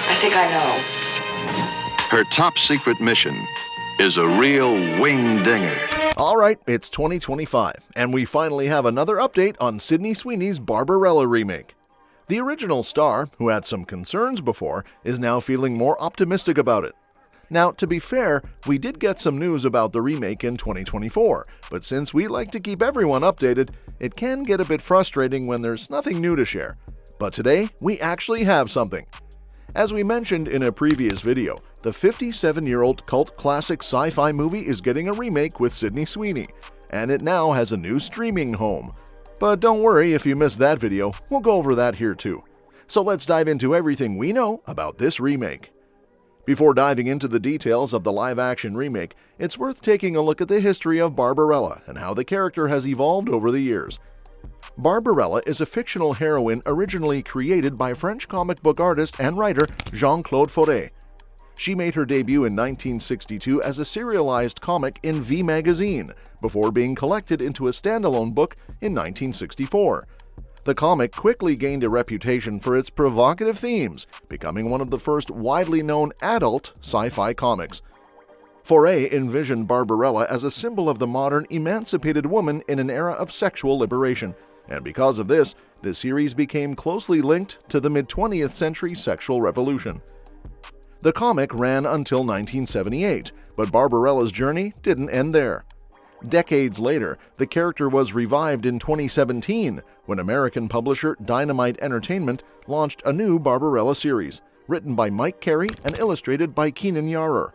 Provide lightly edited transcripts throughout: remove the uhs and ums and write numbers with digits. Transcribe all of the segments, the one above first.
I think I know. Her top secret mission is a real wing-dinger. All right, it's 2025, and we finally have another update on Sydney Sweeney's Barbarella remake. The original star, who had some concerns before, is now feeling more optimistic about it. Now, to be fair, we did get some news about the remake in 2024, but since we like to keep everyone updated, it can get a bit frustrating when there's nothing new to share. But today, we actually have something. As we mentioned in a previous video, the 57-year-old cult classic sci-fi movie is getting a remake with Sydney Sweeney, and it now has a new streaming home. But don't worry if you missed that video, we'll go over that here too. So let's dive into everything we know about this remake. Before diving into the details of the live-action remake, it's worth taking a look at the history of Barbarella and how the character has evolved over the years. Barbarella is a fictional heroine originally created by French comic book artist and writer Jean-Claude Forest. She made her debut in 1962 as a serialized comic in V magazine, before being collected into a standalone book in 1964. The comic quickly gained a reputation for its provocative themes, becoming one of the first widely known adult sci-fi comics. Forest envisioned Barbarella as a symbol of the modern emancipated woman in an era of sexual liberation, and because of this, the series became closely linked to the mid-20th century sexual revolution. The comic ran until 1978, but Barbarella's journey didn't end there. Decades later, the character was revived in 2017 when American publisher Dynamite Entertainment launched a new Barbarella series, written by Mike Carey and illustrated by Keenan Yarrer.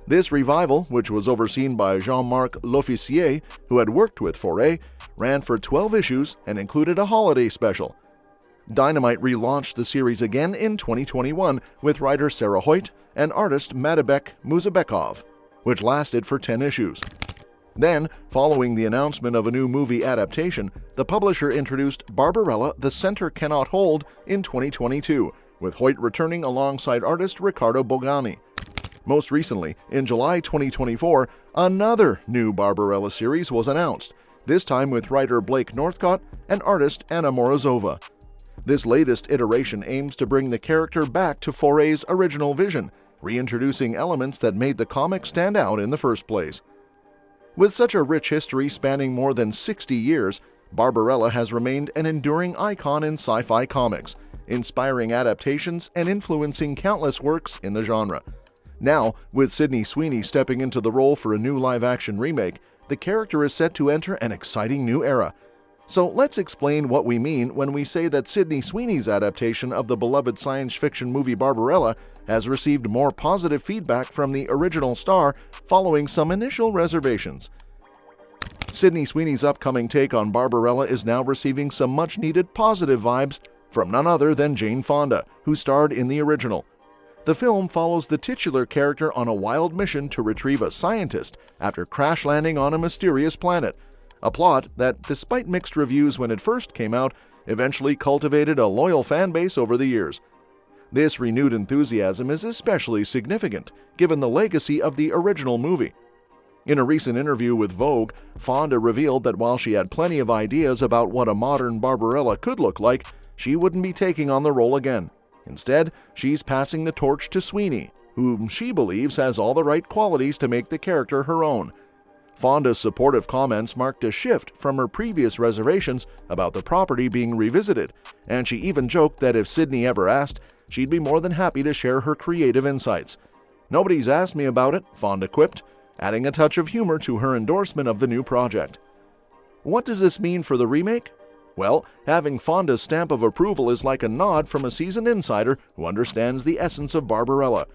This revival, which was overseen by Jean-Marc L'Officier, who had worked with Forest, ran for 12 issues and included a holiday special. Dynamite relaunched the series again in 2021 with writer Sarah Hoyt and artist Madibek Muzabekov, which lasted for 10 issues. Then, following the announcement of a new movie adaptation, the publisher introduced Barbarella: The Center Cannot Hold in 2022, with Hoyt returning alongside artist Riccardo Bogani. Most recently, in July 2024, another new Barbarella series was announced, this time with writer Blake Northcott and artist Anna Morozova. This latest iteration aims to bring the character back to Forest's original vision, reintroducing elements that made the comic stand out in the first place. With such a rich history spanning more than 60 years, Barbarella has remained an enduring icon in sci-fi comics, inspiring adaptations and influencing countless works in the genre. Now, with Sydney Sweeney stepping into the role for a new live-action remake, the character is set to enter an exciting new era. So let's explain what we mean when we say that Sydney Sweeney's adaptation of the beloved science fiction movie Barbarella has received more positive feedback from the original star following some initial reservations. Sydney Sweeney's upcoming take on Barbarella is now receiving some much-needed positive vibes from none other than Jane Fonda, who starred in the original. The film follows the titular character on a wild mission to retrieve a scientist after crash landing on a mysterious planet, a plot that, despite mixed reviews when it first came out, eventually cultivated a loyal fan base over the years. This renewed enthusiasm is especially significant, given the legacy of the original movie. In a recent interview with Vogue, Fonda revealed that while she had plenty of ideas about what a modern Barbarella could look like, she wouldn't be taking on the role again. Instead, she's passing the torch to Sweeney, whom she believes has all the right qualities to make the character her own. Fonda's supportive comments marked a shift from her previous reservations about the property being revisited, and she even joked that if Sydney ever asked, she'd be more than happy to share her creative insights. "Nobody's asked me about it," Fonda quipped, adding a touch of humor to her endorsement of the new project. What does this mean for the remake? Well, having Fonda's stamp of approval is like a nod from a seasoned insider who understands the essence of Barbarella.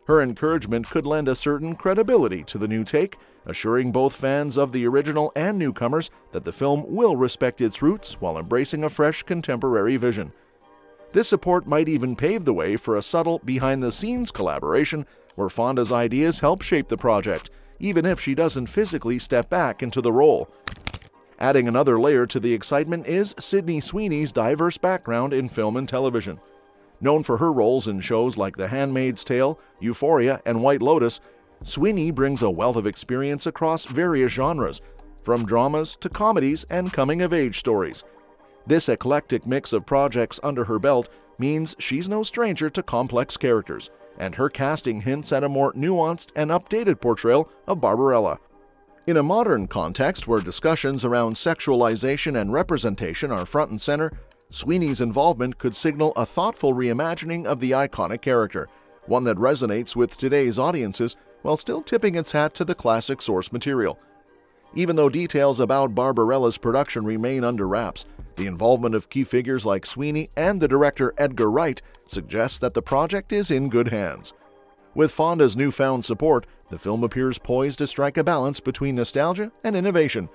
Her encouragement could lend a certain credibility to the new take, assuring both fans of the original and newcomers that the film will respect its roots while embracing a fresh contemporary vision. This support might even pave the way for a subtle behind-the-scenes collaboration where Fonda's ideas help shape the project, even if she doesn't physically step back into the role. Adding another layer to the excitement is Sydney Sweeney's diverse background in film and television. Known for her roles in shows like The Handmaid's Tale, Euphoria, and White Lotus, Sweeney brings a wealth of experience across various genres, from dramas to comedies and coming-of-age stories. This eclectic mix of projects under her belt means she's no stranger to complex characters, and her casting hints at a more nuanced and updated portrayal of Barbarella. In a modern context where discussions around sexualization and representation are front and center, Sweeney's involvement could signal a thoughtful reimagining of the iconic character, one that resonates with today's audiences while still tipping its hat to the classic source material. Even though details about Barbarella's production remain under wraps, the involvement of key figures like Sweeney and the director Edgar Wright suggests that the project is in good hands. With Fonda's newfound support, the film appears poised to strike a balance between nostalgia and innovation.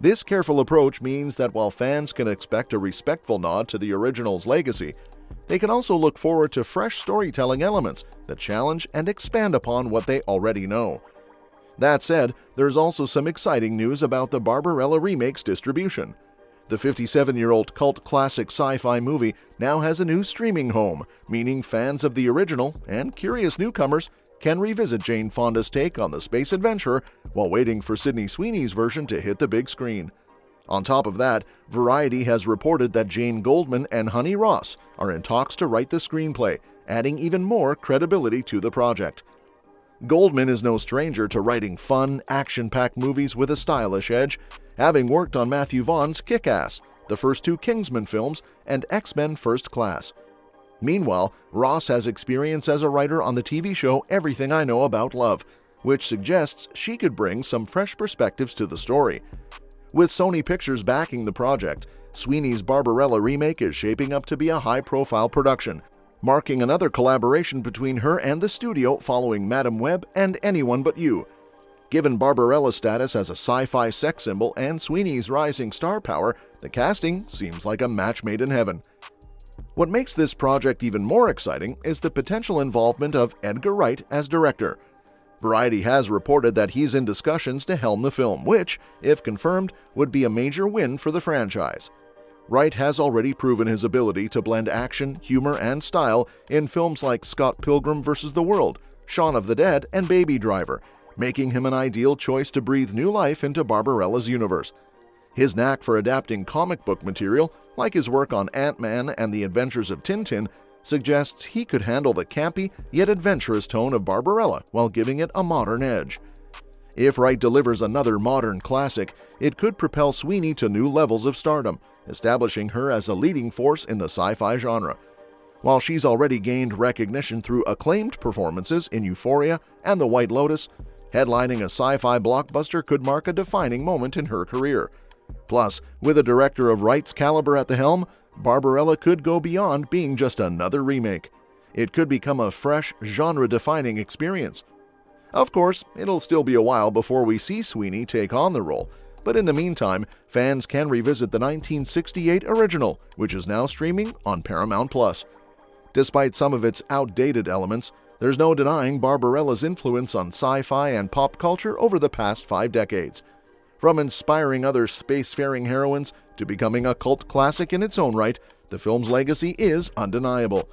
This careful approach means that while fans can expect a respectful nod to the original's legacy, they can also look forward to fresh storytelling elements that challenge and expand upon what they already know. That said, there's also some exciting news about the Barbarella remake's distribution. The 57-year-old cult classic sci-fi movie now has a new streaming home, meaning fans of the original and curious newcomers can revisit Jane Fonda's take on the space adventure while waiting for Sydney Sweeney's version to hit the big screen. On top of that, Variety has reported that Jane Goldman and Honey Ross are in talks to write the screenplay, adding even more credibility to the project. Goldman is no stranger to writing fun, action-packed movies with a stylish edge, having worked on Matthew Vaughn's Kick-Ass, the first two Kingsman films, and X-Men First Class. Meanwhile, Ross has experience as a writer on the TV show Everything I Know About Love, which suggests she could bring some fresh perspectives to the story. With Sony Pictures backing the project, Sweeney's Barbarella remake is shaping up to be a high-profile production, marking another collaboration between her and the studio following Madam Web and Anyone But You. Given Barbarella's status as a sci-fi sex symbol and Sweeney's rising star power, the casting seems like a match made in heaven. What makes this project even more exciting is the potential involvement of Edgar Wright as director. Variety has reported that he's in discussions to helm the film, which, if confirmed, would be a major win for the franchise. Wright has already proven his ability to blend action, humor, and style in films like Scott Pilgrim vs. the World, Shaun of the Dead, and Baby Driver, making him an ideal choice to breathe new life into Barbarella's universe. His knack for adapting comic book material, like his work on Ant-Man and the Adventures of Tintin, suggests he could handle the campy yet adventurous tone of Barbarella while giving it a modern edge. If Wright delivers another modern classic, it could propel Sweeney to new levels of stardom, establishing her as a leading force in the sci-fi genre. While she's already gained recognition through acclaimed performances in Euphoria and The White Lotus, headlining a sci-fi blockbuster could mark a defining moment in her career. Plus, with a director of Wright's caliber at the helm, Barbarella could go beyond being just another remake. It could become a fresh, genre-defining experience. Of course, it'll still be a while before we see Sweeney take on the role, but in the meantime, fans can revisit the 1968 original, which is now streaming on Paramount+. Despite some of its outdated elements, there's no denying Barbarella's influence on sci-fi and pop culture over the past 5 decades. From inspiring other spacefaring heroines to becoming a cult classic in its own right, the film's legacy is undeniable.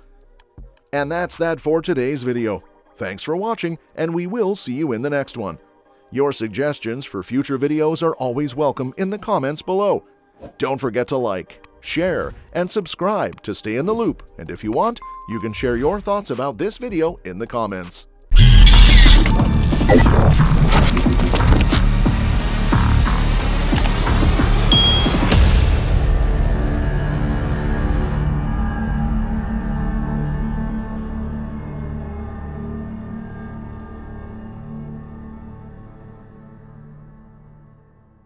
And that's that for today's video. Thanks for watching, and we will see you in the next one. Your suggestions for future videos are always welcome in the comments below. Don't forget to like, share, and subscribe to stay in the loop, and if you want, you can share your thoughts about this video in the comments.